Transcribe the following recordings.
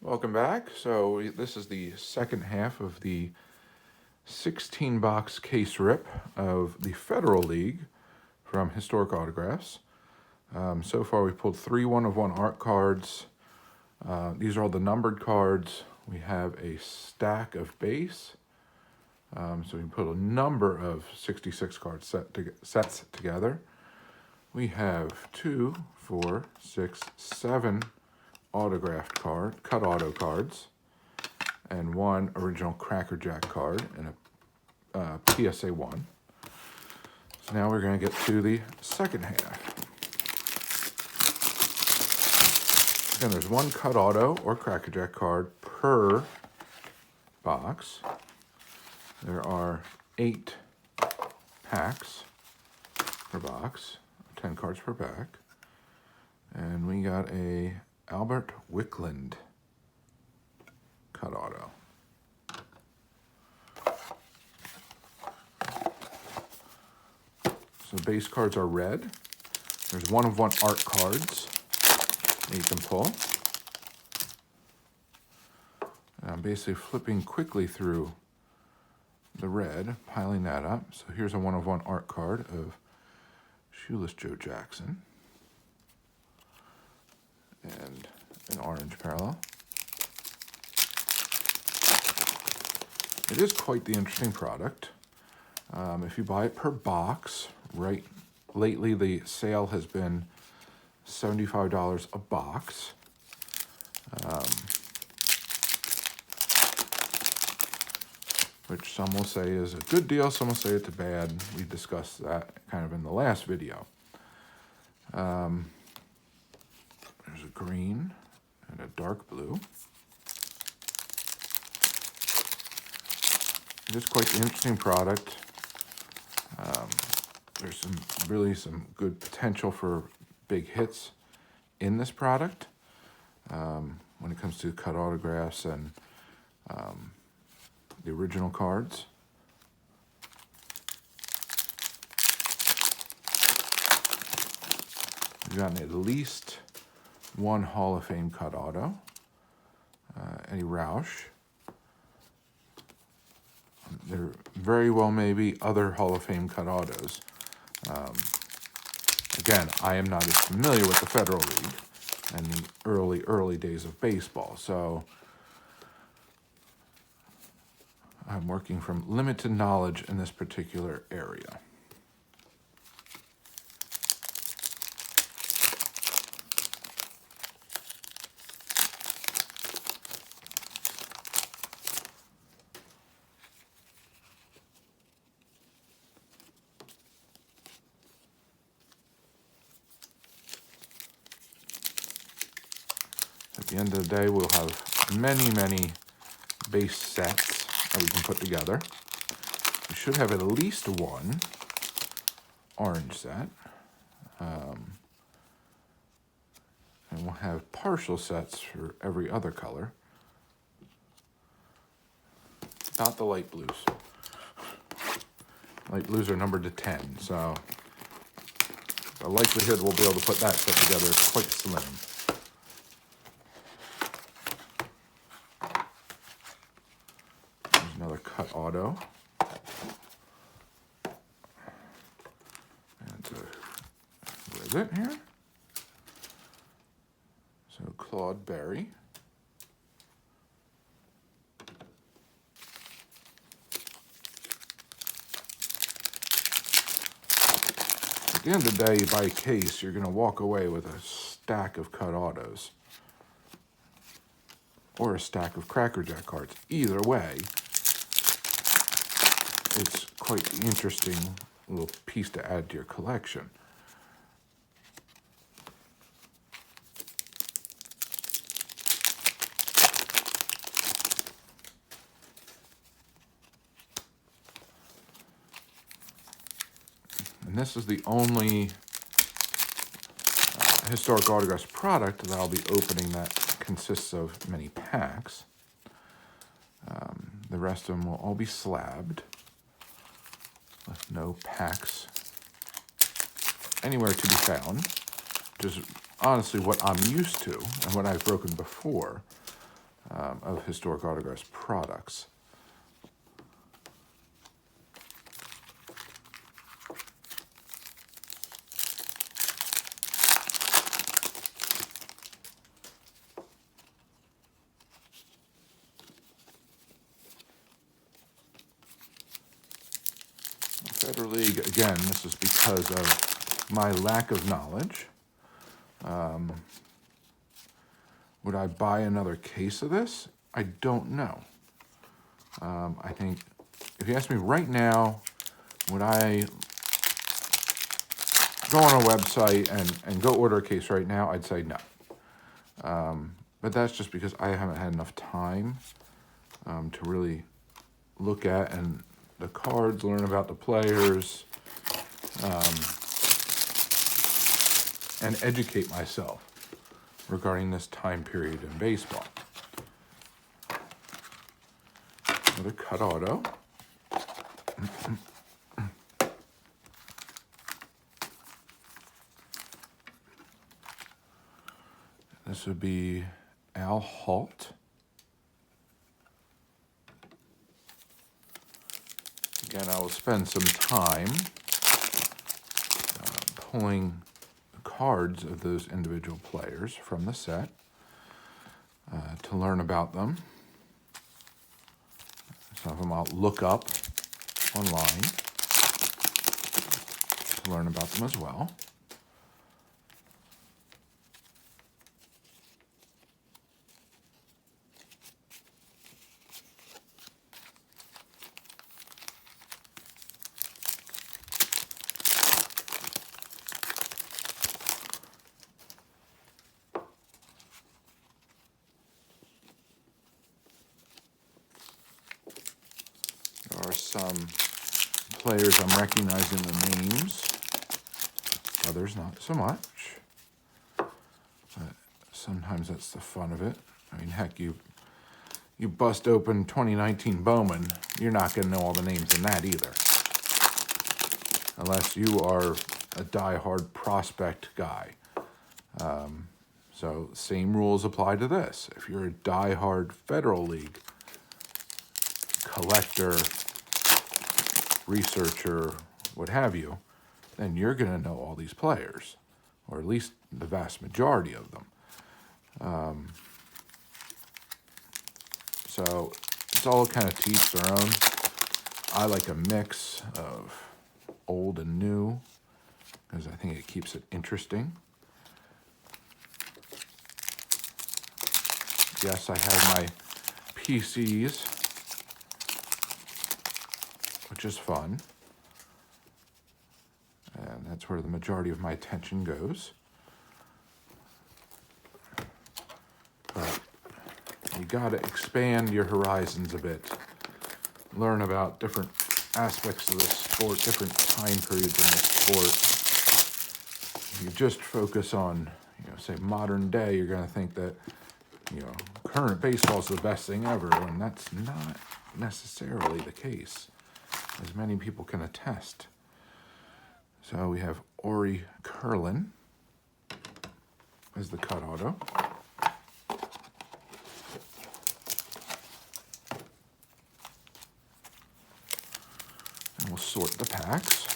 Welcome back. So this is the second half of the 16-box case rip of the Federal League from Historic Autographs. So far we pulled 3 1-of-1 art cards. These are all the numbered cards. We have a stack of base. So we put a number of 66 card sets together. We have 2, 4, 6, 7 autographed cut auto cards, and 1 original Cracker Jack card and a PSA 1. So now we're going to get to the second half. Again, there's 1 cut auto or Cracker Jack card per box. There are 8 packs per box, 10 cards per pack. And we got a Albert Wickland cut auto. So base cards are red. There's 1-of-1 art cards that you can pull. And I'm basically flipping quickly through the red, piling that up. So here's a 1-of-1 art card of Shoeless Joe Jackson. And an orange parallel. It is quite the interesting product. If you buy it per box, right? Lately the sale has been $75 a box. Which some will say is a good deal, some will say it's a bad. We discussed that kind of in the last video. There's a green and a dark blue. It is quite an interesting product. There's some good potential for big hits in this product when it comes to cut autographs and the original cards. We've gotten at least 1 Hall of Fame cut auto, Eddie Roush. There very well may be other Hall of Fame cut autos. Again, I am not as familiar with the Federal League and the early days of baseball, so I'm working from limited knowledge in this particular area. At the end of the day, we'll have many base sets that we can put together. We should have at least 1 orange set. And we'll have partial sets for every other color. Not the light blues. Light blues are numbered to 10, so the likelihood we'll be able to put that set together is quite slim. There's another cut auto. And where is it here? So Claude Berry. At the end of the day, you buy a case, you're going to walk away with a stack of cut autos or a stack of Cracker Jack cards. Either way, it's quite an interesting little piece to add to your collection. And this is the only Historic Autographs product that I'll be opening that consists of many packs. The rest of them will all be slabbed with no packs anywhere to be found, which is honestly what I'm used to and what I've broken before. of Historic Autographs products. Federal League, again, this is because of my lack of knowledge. Would I buy another case of this? I don't know. I think, if you ask me right now, would I go on a website and go order a case right now? I'd say no. But that's just because I haven't had enough time to really look at and the cards, learn about the players, and educate myself regarding this time period in baseball. Another cut auto. This would be Al Halt. Again, I will spend some time pulling the cards of those individual players from the set to learn about them. Some of them I'll look up online to learn about them as well. There are some players I'm recognizing the names, others not so much. But sometimes that's the fun of it. I mean, heck, you bust open 2019 Bowman, you're not going to know all the names in that either. Unless you are a die-hard prospect guy. So same rules apply to this. If you're a die-hard Federal League collector, researcher, what have you, then you're going to know all these players, or at least the vast majority of them. So it's all kind of to each their own. I like a mix of old and new because I think it keeps it interesting. Yes, I have my PCs, which is fun. And that's where the majority of my attention goes. But you got to expand your horizons a bit. Learn about different aspects of the sport, different time periods in the sport. If you just focus on, say modern day, you're going to think that, current baseball is the best thing ever, and that's not necessarily the case, as many people can attest. So we have Ori Curlin as the cut auto. And we'll sort the packs.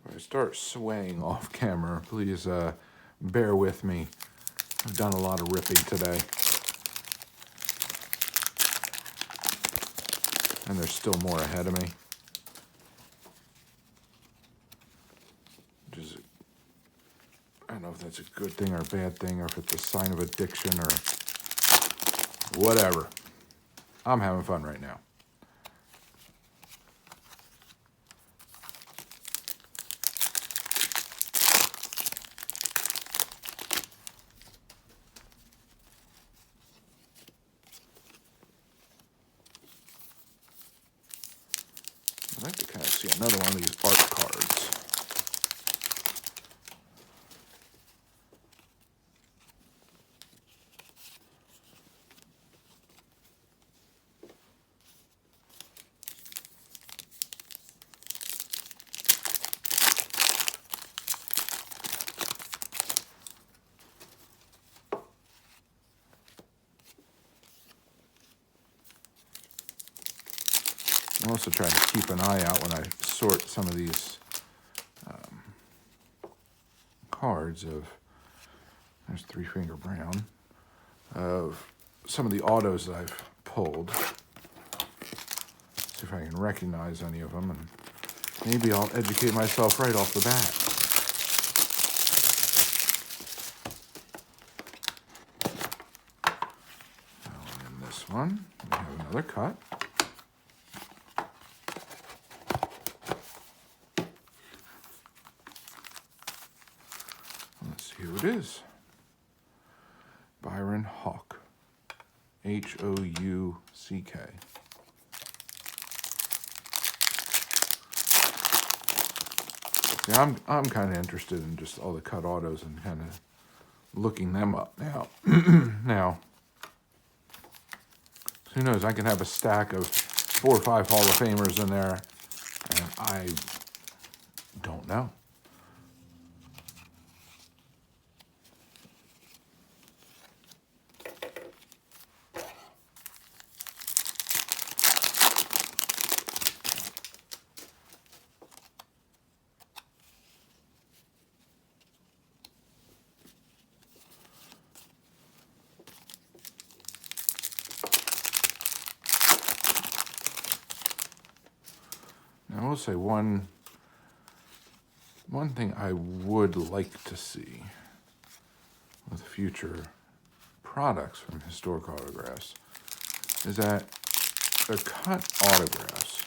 If I start swaying off camera, please bear with me. I've done a lot of ripping today. And there's still more ahead of me. Which is, I don't know if that's a good thing or a bad thing, or if it's a sign of addiction or whatever. I'm having fun right now. I'd like to kind of see another one of these art cards. I'm also trying to keep an eye out when I sort some of these cards of, there's Three Finger Brown, of some of the autos that I've pulled. See if I can recognize any of them, and maybe I'll educate myself right off the bat. And this one, we have another cut. Let's see who it is. Byron Houck. Houck. Yeah, I'm kind of interested in just all the cut autos and kind of looking them up now. Now, who knows? I can have a stack of 4 or 5 Hall of Famers in there, and I don't know. I will say one thing I would like to see with future products from Historic Autographs is that their cut autographs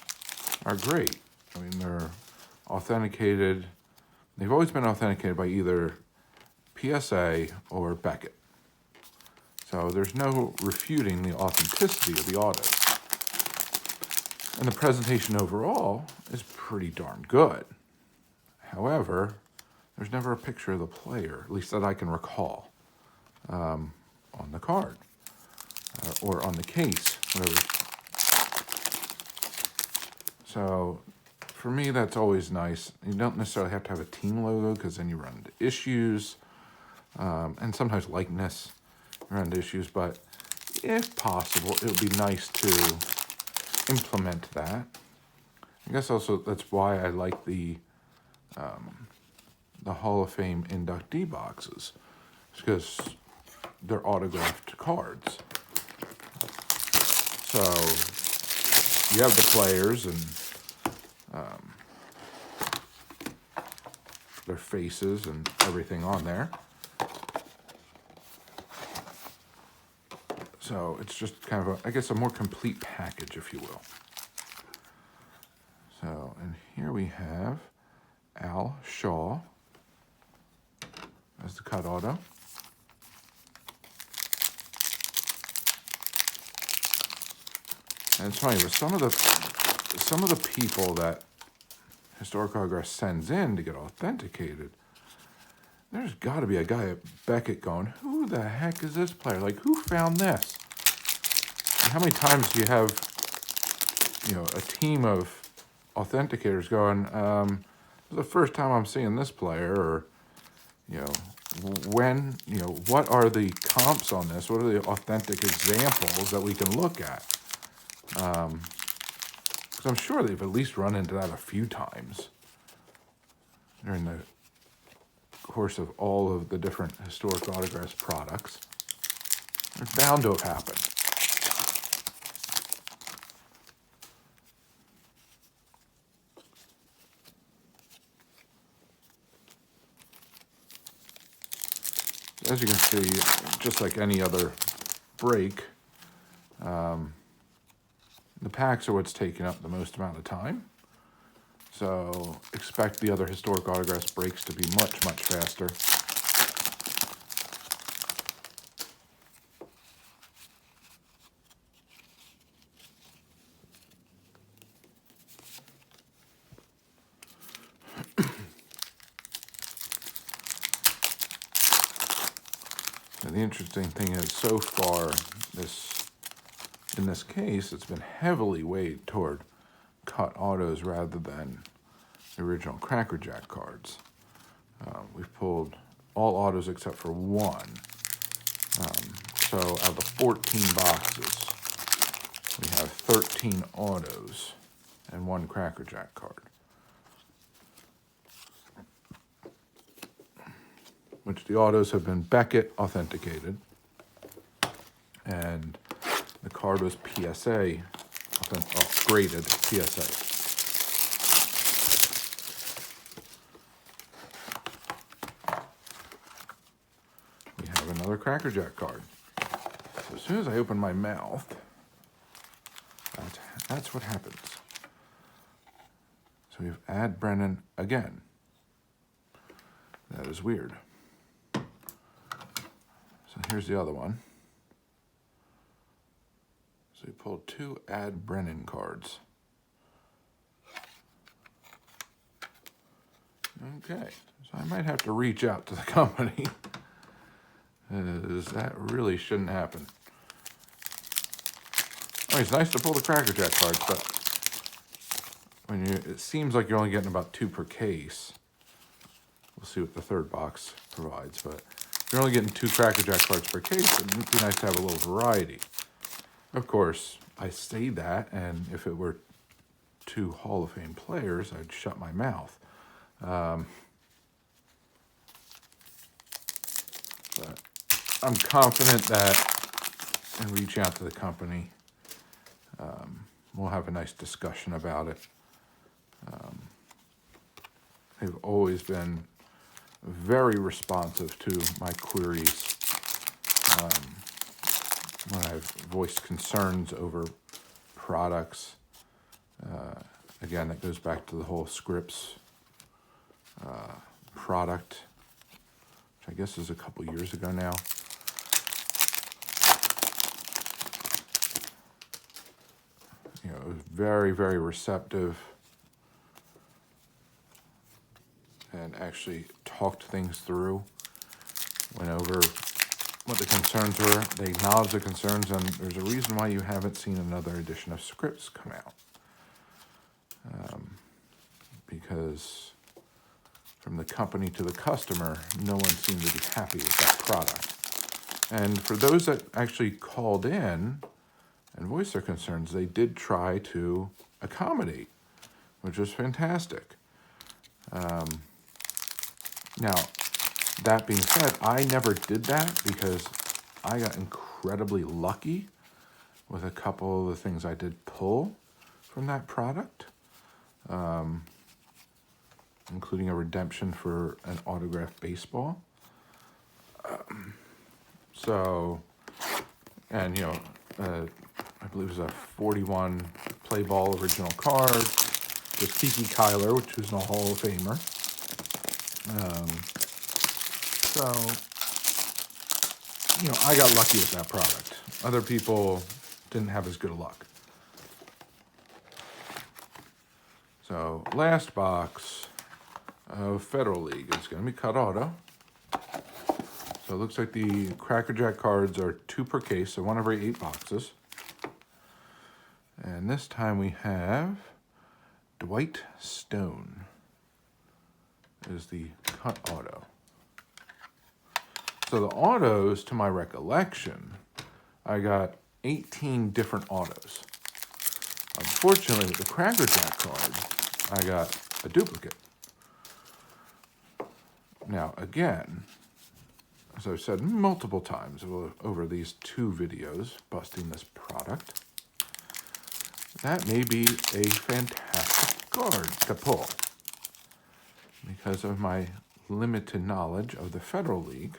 are great. I mean, they're authenticated. They've always been authenticated by either PSA or Beckett. So there's no refuting the authenticity of the autos. And the presentation overall is pretty darn good. However, there's never a picture of the player, at least that I can recall, on the card or on the case, whatever. So for me, that's always nice. You don't necessarily have to have a team logo because then you run into issues, and sometimes likeness, you run into issues, but if possible, it would be nice to implement that. I guess also that's why I like the Hall of Fame inductee boxes, because they're autographed cards. So you have the players and their faces and everything on there. So it's just kind of, I guess, a more complete package, if you will. So, and here we have Al Shaw as the cut auto. And it's funny, with some of the people that Historic Autographs sends in to get authenticated, there's got to be a guy at Beckett going, who the heck is this player? Like, who found this? And how many times do you have, a team of authenticators going, this is the first time I'm seeing this player, or, what are the comps on this? What are the authentic examples that we can look at? Because I'm sure they've at least run into that a few times during the course of all of the different Historic Autographs products. It's bound to have happened. As you can see, just like any other break, the packs are what's taking up the most amount of time. So expect the other Historic Autographs breaks to be much, much faster. And the interesting thing is, so far, in this case, it's been heavily weighed toward cut autos rather than the original Cracker Jack cards. We've pulled all autos except for one. So out of the 14 boxes, we have 13 autos. and one Cracker Jack card, which the autos have been Beckett authenticated, and the card was PSA, graded PSA. We have another Cracker Jack card. So as soon as I open my mouth, that's what happens. So we have Ad Brennan again. That is weird. So here's the other one. So we pulled two Ad Brennan cards. Okay, so I might have to reach out to the company. That really shouldn't happen. I mean, it's nice to pull the Cracker Jack cards, but it seems like you're only getting about 2 per case. We'll see what the third box provides, but if you're only getting 2 Cracker Jack cards per case, it'd be nice to have a little variety. Of course, I say that, and if it were 2 Hall of Fame players, I'd shut my mouth. But I'm confident that in reaching out to the company, we'll have a nice discussion about it. They've always been very responsive to my queries when I've voiced concerns over products. Again, that goes back to the whole Scripps product, which I guess is a couple years ago now. It was very, very receptive and actually talked things through, went over what the concerns were. They acknowledged the concerns, and there's a reason why you haven't seen another edition of Scripps come out. Because from the company to the customer, no one seemed to be happy with that product. And for those that actually called in and voiced their concerns, they did try to accommodate, which was fantastic. Now, that being said, I never did that because I got incredibly lucky with a couple of the things I did pull from that product, including a redemption for an autographed baseball. I believe it was a 41 play ball original card with Kiki Kyler, which was a Hall of Famer. I got lucky with that product. Other people didn't have as good a luck. So, last box of Federal League is going to be cut auto. So it looks like the Cracker Jack cards are 2 per case, so 1 every 8 boxes. And this time we have Dwight Stone is the cut auto. So the autos, to my recollection, I got 18 different autos. Unfortunately, with the Cracker Jack card, I got a duplicate. Now, again, as I've said multiple times over these 2 videos busting this product, that may be a fantastic card to pull. Because of my limited knowledge of the Federal League,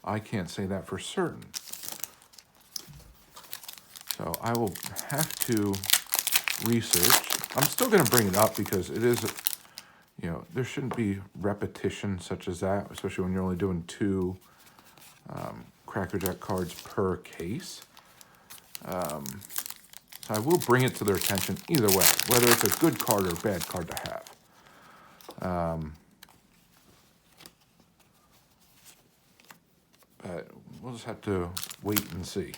I can't say that for certain. So I will have to research. I'm still going to bring it up because it is, there shouldn't be repetition such as that, especially when you're only doing 2 Cracker Jack cards per case. So I will bring it to their attention either way, whether it's a good card or a bad card to have. But we'll just have to wait and see.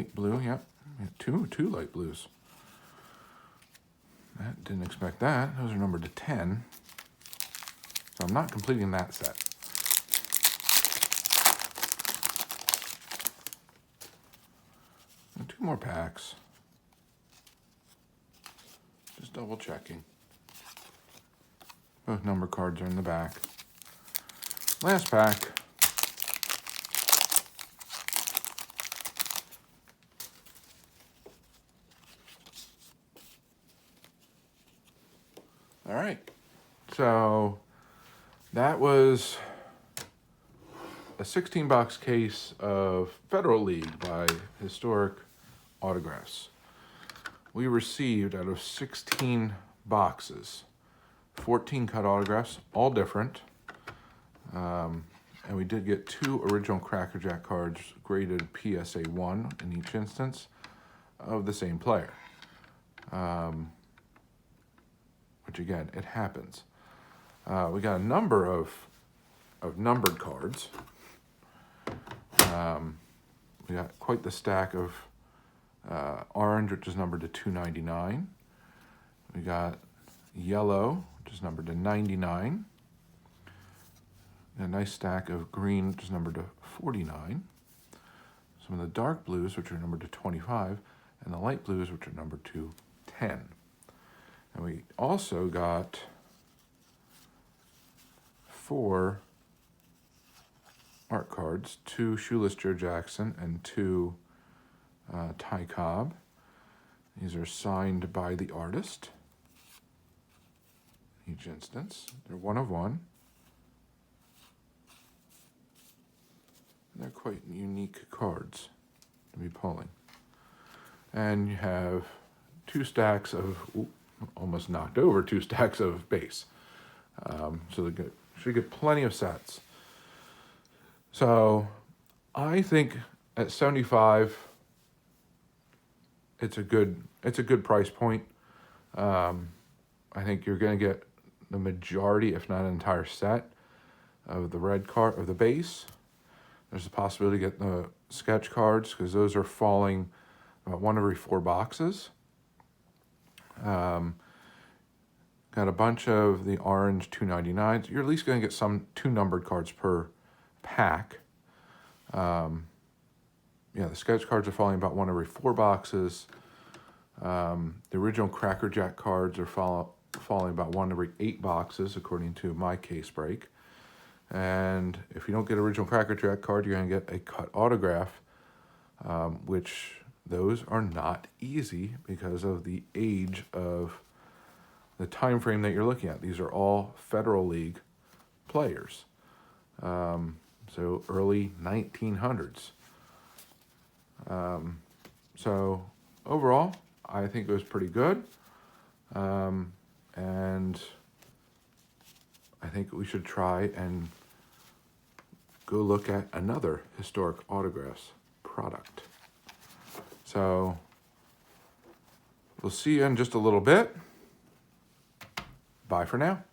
light blue, yep. Two light blues. Didn't expect that. Those are numbered to 10. So I'm not completing that set. And 2 more packs. Just double checking. Both number cards are in the back. Last pack. All right. So that was a 16-box case of Federal League by Historic Autographs. We received, out of 16 boxes, 14 cut autographs, all different. And we did get 2 original Cracker Jack cards graded PSA 1 in each instance of the same player. Which again, it happens. We got a number of numbered cards. We got quite the stack of orange, which is numbered to 299. We got yellow, which is numbered to 99. And a nice stack of green, which is numbered to 49. Some of the dark blues, which are numbered to 25, and the light blues, which are numbered to 10. And we also got 4 art cards, 2 Shoeless Joe Jackson and 2 Ty Cobb. These are signed by the artist. Each instance. They're 1 of 1. They're quite unique cards to be pulling. And you have 2 stacks of, almost knocked over 2 stacks of base. So they should get plenty of sets. So I think at $75, it's a good price point. I think you're going to get the majority, if not an entire set, of the red card of the base. There's a possibility to get the sketch cards because those are falling about 1 every 4 boxes. Got a bunch of the orange 299s. You're at least going to get 2 numbered cards per pack. Yeah, the sketch cards are falling about 1 every 4 boxes. The original Cracker Jack cards are falling about 1 every 8 boxes, according to my case break. And if you don't get original Cracker Jack card, you're going to get a cut autograph, which those are not easy because of the age of the time frame that you're looking at. These are all Federal League players. So early 1900s. So overall, I think it was pretty good. And I think we should try and go look at another Historic Autographs product. So we'll see you in just a little bit. Bye for now.